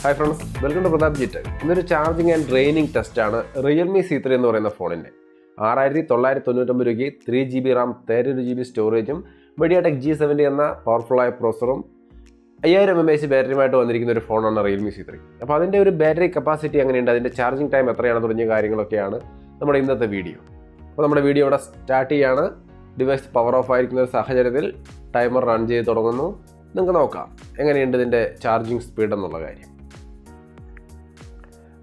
Hi friends, welcome to Pratap G tech. ഇന്നൊരു charging and draining ടെസ്റ്റാണ് Realme C3 എന്ന് പറയുന്ന ഫോണിൻ്റെ. 6999 രൂപയ്ക്ക് 3GB റാം 32GB സ്റ്റോറേജും MediaTek G70 എന്ന പവർഫുള്ളായ പ്രോസറും 5000 mAh ബാറ്ററിയുമായിട്ട് വന്നിരിക്കുന്ന ഒരു ഫോണാണ് റിയൽമി C3. അപ്പോൾ അതിൻ്റെ ഒരു ബാറ്ററി കപ്പാസിറ്റി എങ്ങനെയുണ്ട്, അതിൻ്റെ ചാർജിങ് ടൈം എത്രയാണ് തുടങ്ങിയ കാര്യങ്ങളൊക്കെയാണ് നമ്മുടെ ഇന്നത്തെ വീഡിയോ. അപ്പോൾ നമ്മുടെ വീഡിയോ ഇവിടെ സ്റ്റാർട്ട് ചെയ്യാണ്. ഡിവൈസ് പവർ ഓഫ് ആയിരിക്കുന്ന ഒരു സാഹചര്യത്തിൽ ടൈമർ റൺ ചെയ്ത് തുടങ്ങുന്നു. നിങ്ങൾക്ക് നോക്കാം എങ്ങനെയുണ്ട് ഇതിൻ്റെ ചാർജിങ് സ്പീഡ് എന്നുള്ള കാര്യം.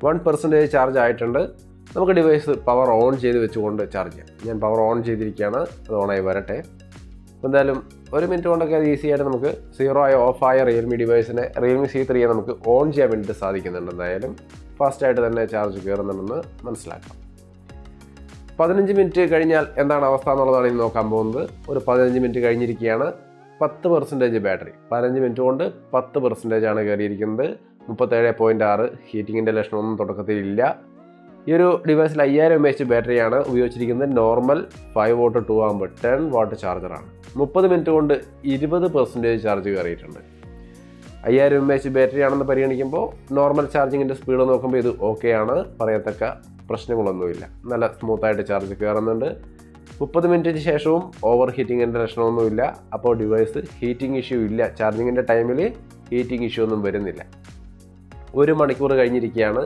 1% ചാർജ് ആയിട്ടുണ്ട്. നമുക്ക് ഡിവൈസ് പവർ ഓൺ ചെയ്ത് വെച്ചുകൊണ്ട് ചാർജ് ചെയ്യാം. ഞാൻ പവർ ഓൺ ചെയ്തിരിക്കുകയാണ്, അത് ഓണായി വരട്ടെ. എന്തായാലും 1 മിനിറ്റ് കൊണ്ടൊക്കെ അത് ഈസി ആയിട്ട് നമുക്ക് ഓഫായ റിയൽമി ഡിവൈസിനെ റിയൽമി C3 നമുക്ക് ഓൺ ചെയ്യാൻ വേണ്ടിയിട്ട് സാധിക്കുന്നുണ്ട്. എന്തായാലും ഫാസ്റ്റായിട്ട് തന്നെ ചാർജ് കയറുന്നുണ്ടെന്ന് മനസ്സിലാക്കാം. 15 മിനിറ്റ് കഴിഞ്ഞാൽ എന്താണ് അവസ്ഥ എന്നുള്ളതാണ് ഇനി നോക്കാൻ പോകുന്നത്. ഒരു 15 മിനിറ്റ് കഴിഞ്ഞിരിക്കുകയാണ്. 10% ബാറ്ററി, 15 മിനിറ്റ് കൊണ്ട് 10% ആണ് കയറിയിരിക്കുന്നത്. 37.6. ഹീറ്റിങ്ങിൻ്റെ ലക്ഷണമൊന്നും തുടക്കത്തിലില്ല. ഈ ഒരു ഡിവൈസിൽ 5000 mAh ബാറ്ററിയാണ് ഉപയോഗിച്ചിരിക്കുന്നത്. നോർമൽ 5 വാട്ട് 2 ആമ്പ് 10 വാട്ട് ചാർജറാണ്. 30 മിനിറ്റ് കൊണ്ട് 20% ചാർജ് കയറിയിട്ടുണ്ട്. 5000 mAh ബാറ്ററി ആണെന്ന് പരിഗണിക്കുമ്പോൾ നോർമൽ ചാർജിങ്ങിൻ്റെ സ്പീഡ് നോക്കുമ്പോൾ ഇത് ഓക്കെ ആണ്, പറയത്തക്ക പ്രശ്നങ്ങളൊന്നുമില്ല. നല്ല സ്മൂത്തായിട്ട് ചാർജ് കയറുന്നുണ്ട്. 30 മിനിറ്റിന് ശേഷവും ഓവർ ഹീറ്റിങ്ങിൻ്റെ ലക്ഷണമൊന്നുമില്ല. അപ്പോൾ ഡിവൈസ് ഹീറ്റിംഗ് ഇഷ്യൂ ഇല്ല. ചാർജിങ്ങിൻ്റെ ടൈമിൽ ഹീറ്റിംഗ് ഇഷ്യൂ ഒന്നും വരുന്നില്ല. 1 മണിക്കൂർ കഴിഞ്ഞിരിക്കുകയാണ്.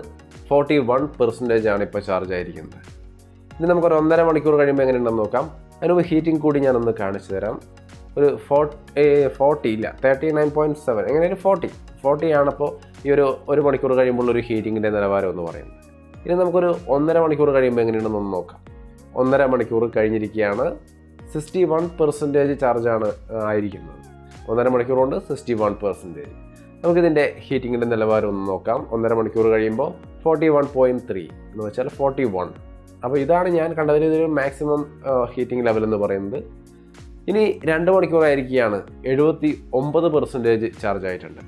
41% ആണ് ഇപ്പോൾ ചാർജ് ആയിരിക്കുന്നത്. ഇനി നമുക്കൊരു 1.5 മണിക്കൂർ കഴിയുമ്പോൾ എങ്ങനെയുണ്ടെന്ന് നോക്കാം. അതിനുമ്പോൾ ഹീറ്റിംഗ് കൂടി ഞാനൊന്ന് കാണിച്ചു തരാം. ഒരു 40 ഇല്ല, 39.7, എങ്ങനെയൊരു 40 ആണപ്പോൾ ഈ ഒരു 1 മണിക്കൂർ കഴിയുമ്പോൾ ഒരു ഹീറ്റിങ്ങിൻ്റെ നിലവാരം എന്ന് പറയുന്നത്. ഇനി നമുക്കൊരു 1.5 മണിക്കൂർ കഴിയുമ്പോൾ എങ്ങനെയുണ്ടെന്നൊന്ന് നോക്കാം. 1.5 മണിക്കൂർ കഴിഞ്ഞിരിക്കുകയാണ്. 61% ചാർജാണ് ആയിരിക്കുന്നത്. 1.5 മണിക്കൂർ കൊണ്ട് 61%. നമുക്കിതിൻ്റെ ഹീറ്റിങ്ങിൻ്റെ നിലവാരം ഒന്ന് നോക്കാം. 1.5 മണിക്കൂർ കഴിയുമ്പോൾ 41.3 എന്ന് വെച്ചാൽ 41. അപ്പോൾ ഇതാണ് ഞാൻ കണ്ടതിൽ ഇതൊരു മാക്സിമം ഹീറ്റിംഗ് ലെവൽ എന്ന് പറയുന്നത്. ഇനി 2 മണിക്കൂറായിരിക്കുകയാണ്. 79% ചാർജ് ആയിട്ടുണ്ട്.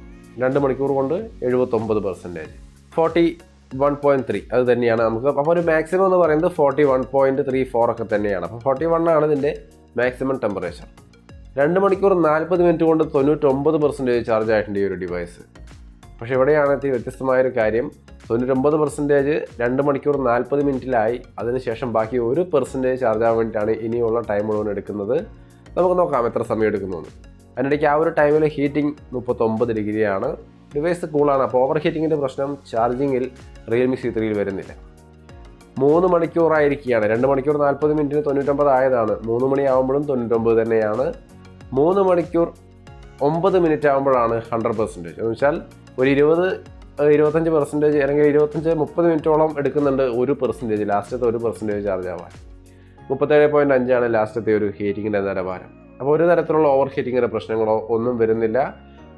2 മണിക്കൂർ കൊണ്ട് 79%. 41.3 അത് തന്നെയാണ് നമുക്ക്. അപ്പോൾ ഒരു മാക്സിമം എന്ന് പറയുന്നത് 41.34 ഒക്കെ തന്നെയാണ്. അപ്പോൾ 41 ആണ് ഇതിൻ്റെ മാക്സിമം ടെമ്പറേച്ചർ. 2 മണിക്കൂർ 40 മിനിറ്റ് കൊണ്ട് 99% ചാർജ് ആയിട്ടുണ്ട് ഈ ഒരു ഡിവൈസ്. പക്ഷേ ഇവിടെയാണ് വ്യത്യസ്തമായൊരു കാര്യം. 99% 2 മണിക്കൂർ 40 മിനിറ്റിലായി. അതിനുശേഷം ബാക്കി 1% ചാർജ് ആവാൻ വേണ്ടിയിട്ടാണ് ഇനിയുള്ള ടൈം മുഴുവൻ എടുക്കുന്നത്. നമുക്ക് നോക്കാം എത്ര സമയം എടുക്കുന്നതെന്ന്. അതിനിടയ്ക്ക് ആ ഒരു ടൈമിൽ ഹീറ്റിംഗ് 39 ഡിഗ്രിയാണ്. ഡിവൈസ് കൂളാണ്. അപ്പോൾ ഓവർ ഹീറ്റിങ്ങിൻ്റെ പ്രശ്നം ചാർജിങ്ങിൽ റിയൽമി C3 വരുന്നില്ല. 3 മണിക്കൂറായിരിക്കുകയാണ്. 2 മണിക്കൂർ 40 മിനിറ്റിന് 99 ആയതാണ്. 3 മണിയാകുമ്പോഴും 99 തന്നെയാണ്. 3 മണിക്കൂർ 9 മിനിറ്റ് ആകുമ്പോഴാണ് 100%. എന്ന് വെച്ചാൽ ഒരു 20-25% അല്ലെങ്കിൽ 25-30 മിനിറ്റോളം എടുക്കുന്നുണ്ട് 1%, ലാസ്റ്റത്തെ 1% ചാർജ് ആവാൻ. 37.5 ആണ് ലാസ്റ്റത്തെ ഒരു ഹീറ്റിങ്ങിൻ്റെ നിലവാരം. അപ്പോൾ ഒരു തരത്തിലുള്ള ഓവർ ഹീറ്റിങ്ങിൻ്റെ പ്രശ്നങ്ങളോ ഒന്നും വരുന്നില്ല.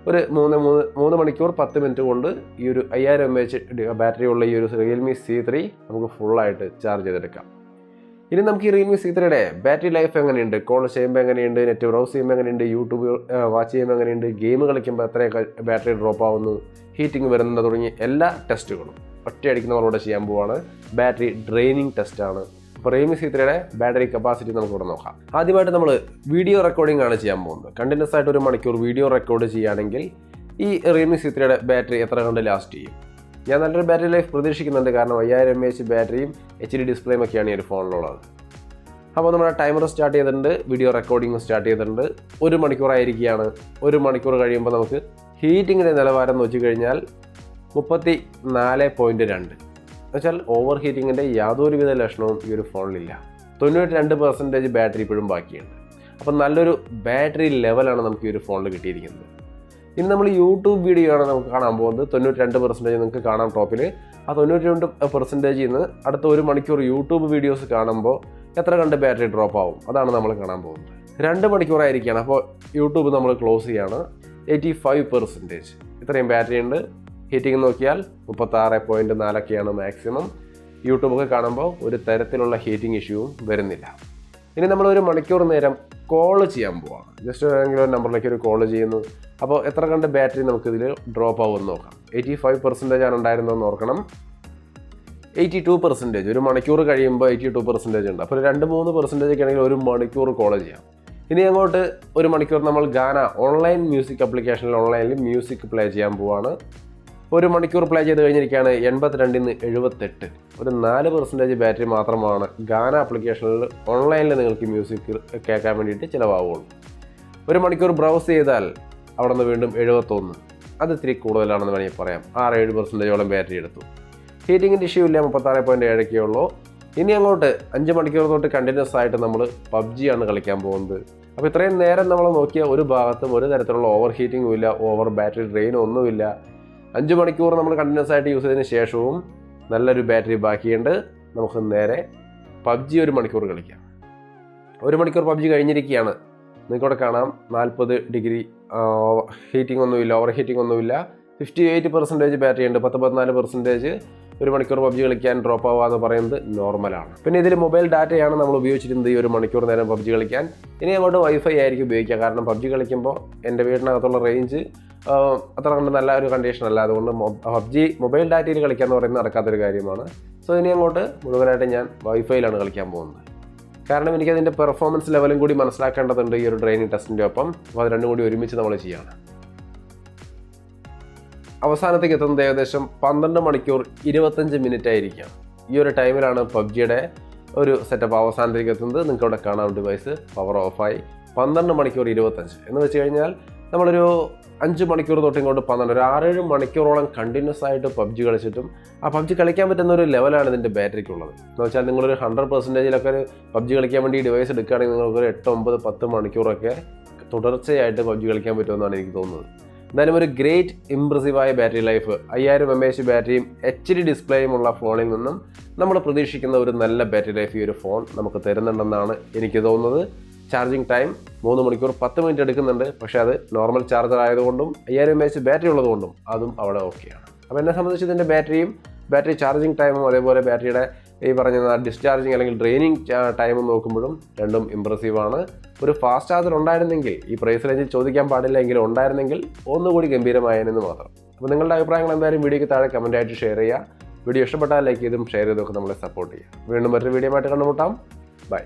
ഒരു 3 മണിക്കൂർ 10 മിനിറ്റ് കൊണ്ട് ഈ ഒരു 5000 mAh ബാറ്ററി ഉള്ള ഈ ഒരു റിയൽമി C3 നമുക്ക് ഫുള്ളായിട്ട് ചാർജ് ചെയ്തെടുക്കാം. ഇനി നമുക്ക് ഈ റിയൽമി C3യുടെ ബാറ്ററി ലൈഫ് എങ്ങനെയുണ്ട്, കോൾ ചെയ്യുമ്പോൾ എങ്ങനെയുണ്ട്, നെറ്റ് ബ്രൗസ് ചെയ്യുമ്പോൾ എങ്ങനെയുണ്ട്, യൂട്യൂബ് വാച്ച് ചെയ്യുമ്പോൾ എങ്ങനെയുണ്ട്, ഗെയിം കളിക്കുമ്പോൾ എത്രയൊക്കെ ബാറ്ററി ഡ്രോപ്പ് ആവുന്നു, ഹീറ്റിംഗ് വരുന്നുണ്ട് തുടങ്ങിയ എല്ലാ ടെസ്റ്റുകളും ഒറ്റയടിക്ക് നമ്മളോട് ചെയ്യാൻ പോവാണ്. ബാറ്ററി ഡ്രെയിനിങ് ടെസ്റ്റാണ്. അപ്പോൾ റിയൽമി C3യുടെ ബാറ്ററി കപ്പാസിറ്റി നമുക്കിവിടെ നോക്കാം. ആദ്യമായിട്ട് നമ്മൾ വീഡിയോ റെക്കോർഡിംഗ് ആണ് ചെയ്യാൻ പോകുന്നത്. കണ്ടിന്യൂസ് ആയിട്ട് 1 മണിക്കൂർ വീഡിയോ റെക്കോർഡ് ചെയ്യുകയാണെങ്കിൽ ഈ റിയൽമി C3യുടെ ബാറ്ററി എത്ര കണ്ട് ലാസ്റ്റ് ചെയ്യും? ഞാൻ നല്ലൊരു ബാറ്ററി ലൈഫ് പ്രതീക്ഷിക്കുന്നുണ്ട്. കാരണം 5000 mAh ബാറ്ററിയും HD ഡിസ്പ്ലേയും ഒക്കെയാണ് ഈ ഒരു ഫോണിലുള്ളത്. അപ്പോൾ നമ്മുടെ ടൈമർ സ്റ്റാർട്ട് ചെയ്തിട്ടുണ്ട്, വീഡിയോ റെക്കോർഡിംഗ് സ്റ്റാർട്ട് ചെയ്തിട്ടുണ്ട്. 1 മണിക്കൂറായിരിക്കുകയാണ്. 1 മണിക്കൂർ കഴിയുമ്പോൾ നമുക്ക് ഹീറ്റിങ്ങിൻ്റെ നിലവാരം നോക്കി കഴിഞ്ഞാൽ 34.2. എന്നുവെച്ചാൽ ഓവർ ഹീറ്റിങ്ങിൻ്റെ യാതൊരുവിധ ലക്ഷണവും ഈ ഒരു ഫോണിലില്ല. 92% ബാറ്ററി ഇപ്പോഴും ബാക്കിയുണ്ട്. അപ്പോൾ നല്ലൊരു ബാറ്ററി ലെവലാണ് നമുക്ക് ഈ ഒരു ഫോണിൽ കിട്ടിയിരിക്കുന്നത്. ഇനി നമ്മൾ യൂട്യൂബ് വീഡിയോ ആണ് നമുക്ക് കാണാൻ പോകുന്നത്. 92% നിങ്ങൾക്ക് കാണാം ടോപ്പിൽ. ആ 92% നിന്ന് അടുത്ത 1 മണിക്കൂർ യൂട്യൂബ് വീഡിയോസ് കാണുമ്പോൾ എത്ര കണ്ട് ബാറ്ററി ഡ്രോപ്പ് ആവും, അതാണ് നമ്മൾ കാണാൻ പോകുന്നത്. 2 മണിക്കൂറായിരിക്കുകയാണ്. അപ്പോൾ യൂട്യൂബ് നമ്മൾ ക്ലോസ് ചെയ്യാണ്. 85% ഇത്രയും ബാറ്ററി ഉണ്ട്. ഹീറ്റിംഗ് നോക്കിയാൽ 36.4 മാക്സിമം. യൂട്യൂബൊക്കെ കാണുമ്പോൾ ഒരു തരത്തിലുള്ള ഹീറ്റിംഗ് ഇഷ്യൂവും വരുന്നില്ല. ഇനി നമ്മൾ 1 മണിക്കൂർ നേരം കോൾ ചെയ്യാൻ പോവാണ്. ജസ്റ്റ് ഏതെങ്കിലും ഒരു നമ്പറിലേക്ക് ഒരു കോൾ ചെയ്യുന്നു. അപ്പോൾ എത്ര കണ്ട് ബാറ്ററി നമുക്കിതിൽ ഡ്രോപ്പ് ആവുമെന്ന് നോക്കാം. 85% ആണ് ഉണ്ടായിരുന്നതെന്ന് ഓർക്കണം. 82%, 1 മണിക്കൂർ കഴിയുമ്പോൾ 82% ഉണ്ട്. അപ്പോൾ 2-3% ആണെങ്കിൽ 1 മണിക്കൂർ കോൾ ചെയ്യാം. ഇനി അങ്ങോട്ട് ഒരു മണിക്കൂർ നമ്മൾ ഗാന ഓൺലൈൻ മ്യൂസിക് ആപ്ലിക്കേഷനിൽ ഓൺലൈനിൽ മ്യൂസിക് പ്ലേ ചെയ്യാൻ പോവാണ്. 1 മണിക്കൂർ പ്ലേ ചെയ്ത് കഴിഞ്ഞിരിക്കുകയാണ് 82 നിന്ന് 78. ഒരു 4% ബാറ്ററി മാത്രമാണ് ഗാന ആപ്ലിക്കേഷനിൽ ഓൺലൈനിൽ നിങ്ങൾക്ക് മ്യൂസിക് കേൾക്കാൻ വേണ്ടിയിട്ട് ചിലവാകുള്ളൂ. 1 മണിക്കൂർ ബ്രൗസ് ചെയ്താൽ അവിടെ നിന്ന് വീണ്ടും 71. അത് ഇത്തിരി കൂടുതലാണെന്ന് വേണമെങ്കിൽ പറയാം. 6-7% ബാറ്ററി എടുത്തു. ഹീറ്റിങ്ങിൻ്റെ ഇഷ്യൂ ഇല്ല, 36.7 ഉള്ളൂ. ഇനി അങ്ങോട്ട് 5 മണിക്കൂർ തൊട്ട് കണ്ടിന്യൂസ് ആയിട്ട് നമ്മൾ പബ്ജിയാണ് കളിക്കാൻ പോകുന്നത്. അപ്പോൾ ഇത്രയും നേരം നമ്മൾ നോക്കിയ ഒരു ഭാഗത്തും ഒരു തരത്തിലുള്ള ഓവർ ഹീറ്റിങ്ങും ഇല്ല, ഓവർ ബാറ്ററി ഡ്രെയിനും ഒന്നുമില്ല. 5 മണിക്കൂർ നമ്മൾ കണ്ടിന്യൂസ് ആയിട്ട് യൂസ് ചെയ്തതിന് ശേഷവും നല്ലൊരു ബാറ്ററി ബാക്കിയുണ്ട്. നമുക്ക് നേരെ പബ്ജി 1 മണിക്കൂർ കളിക്കാം. 1 മണിക്കൂർ പബ്ജി കഴിഞ്ഞിരിക്കുകയാണ്. നിങ്ങൾക്കിവിടെ കാണാം 40 ഡിഗ്രി ഹീറ്റിംഗ് ഒന്നുമില്ല, ഓവർ ഹീറ്റിംഗ് ഒന്നുമില്ല. 58% ബാറ്ററി ഉണ്ട്. 14% 1 മണിക്കൂർ പബ്ജി കളിക്കാൻ ഡ്രോപ്പ് ആവുക എന്ന് പറയുന്നത് നോർമലാണ്. പിന്നെ ഇതിൽ മൊബൈൽ ഡാറ്റയാണ് നമ്മൾ ഉപയോഗിച്ചിരുന്നത് ഈ 1 മണിക്കൂർ നേരം പബ്ജി കളിക്കാൻ. ഇനി അങ്ങോട്ട് വൈഫൈ ആയിരിക്കും ഉപയോഗിക്കുക. കാരണം പബ്ജി കളിക്കുമ്പോൾ എൻ്റെ വീടിനകത്തുള്ള റേഞ്ച് അത്ര കണ്ട് നല്ല ഒരു കണ്ടീഷൻ അല്ല. അതുകൊണ്ട് പബ്ജി മൊബൈൽ ഡാറ്റയിൽ കളിക്കുക എന്ന് പറയുന്നത് നടക്കാത്തൊരു കാര്യമാണ്. സോ ഇനി അങ്ങോട്ട് മുഴുവനായിട്ട് ഞാൻ വൈഫൈയിലാണ് കളിക്കാൻ പോകുന്നത്. കാരണം എനിക്കതിൻ്റെ പെർഫോമൻസ് ലെവലും കൂടി മനസ്സിലാക്കേണ്ടതുണ്ട് ഈ ഒരു ട്രെയിനിങ് ടെസ്റ്റിൻ്റെ ഒപ്പം. അപ്പോൾ അത് രണ്ടും കൂടി ഒരുമിച്ച് നമ്മൾ ചെയ്യാണ്. അവസാനത്തേക്ക് എത്തുന്നത് ഏകദേശം 12 മണിക്കൂർ 25 മിനിറ്റ് ആയിരിക്കാം. ഈ ഒരു ടൈമിലാണ് പബ്ജിയുടെ ഒരു സെറ്റപ്പ് അവസാനത്തേക്ക് എത്തുന്നത്. നിങ്ങൾക്ക് ഇവിടെ കാണാം ഡിവൈസ് പവർ ഓഫായി. 12 മണിക്കൂർ 25 എന്ന് വെച്ച് കഴിഞ്ഞാൽ നമ്മളൊരു 5 മണിക്കൂർ തൊട്ട് ഇങ്ങോട്ട് 12 ഒരു 6-7 മണിക്കൂറോളം കണ്ടിന്യൂസ് ആയിട്ട് പബ്ജി കളിച്ചിട്ടും ആ പബ്ജി കളിക്കാൻ പറ്റുന്ന ഒരു ലെവലാണ് ഇതിൻ്റെ ബാറ്ററിക്കുള്ളത്. എന്ന് വെച്ചാൽ നിങ്ങളൊരു 100%-ലൊക്കെ ഒരു പബ്ജി കളിക്കാൻ വേണ്ടി ഈ ഡിവൈസ് എടുക്കുകയാണെങ്കിൽ നിങ്ങൾക്കൊരു 8, 9, 10 മണിക്കൂറൊക്കെ തുടർച്ചയായിട്ട് പബ്ജി കളിക്കാൻ പറ്റുമെന്നാണ് എനിക്ക് തോന്നുന്നത്. എന്തായാലും ഒരു ഗ്രേറ്റ് ഇംപ്രസീവായ ബാറ്ററി ലൈഫ്, 5000 mAh ബാറ്ററിയും HD ഡിസ്പ്ലേയുമുള്ള ഫോണിൽ നിന്നും നമ്മൾ പ്രതീക്ഷിക്കുന്ന ഒരു നല്ല ബാറ്ററി ലൈഫ് ഈ ഒരു ഫോൺ നമുക്ക് തരുന്നുണ്ടെന്നാണ് എനിക്ക് തോന്നുന്നത്. ചാർജിങ് ടൈം 3 മണിക്കൂർ 10 മിനിറ്റ് എടുക്കുന്നുണ്ട്. പക്ഷേ അത് നോർമൽ ചാർജർ ആയതുകൊണ്ടും 5000 mAh ബാറ്ററി ഉള്ളതുകൊണ്ടും അതും അവിടെ ഓക്കെയാണ്. അപ്പോൾ എന്നെ സംബന്ധിച്ച് ഇതിൻ്റെ ബാറ്ററി ചാർജിങ് ടൈമും അതേപോലെ ബാറ്ററിയുടെ ഈ പറഞ്ഞ ഡിസ്ചാർജിങ് അല്ലെങ്കിൽ ഡ്രെയിനിങ് ടൈമും നോക്കുമ്പോഴും രണ്ടും ഇംപ്രസീവാണ്. ഒരു ഫാസ്റ്റ് ചാർജർ ഉണ്ടായിരുന്നെങ്കിൽ, ഈ പ്രൈസ് റേഞ്ചിൽ ചോദിക്കാൻ പാടില്ല എങ്കിലും ഉണ്ടായിരുന്നെങ്കിൽ ഒന്നുകൂടി ഗംഭീരമായെന്ന് മാത്രം. അപ്പോൾ നിങ്ങളുടെ അഭിപ്രായങ്ങൾ എന്തായാലും വീഡിയോയ്ക്ക് താഴെ കമൻറ്റായിട്ട് ഷെയർ ചെയ്യുക. വീഡിയോ ഇഷ്ടപ്പെട്ടാൽ ലൈക്ക് ചെയ്തും ഷെയർ ചെയ്തൊക്കെ നമ്മളെ സപ്പോർട്ട് ചെയ്യുക. വീണ്ടും മറ്റൊരു വീഡിയോ ആയിട്ട് കണ്ടുമുട്ടാം. ബൈ.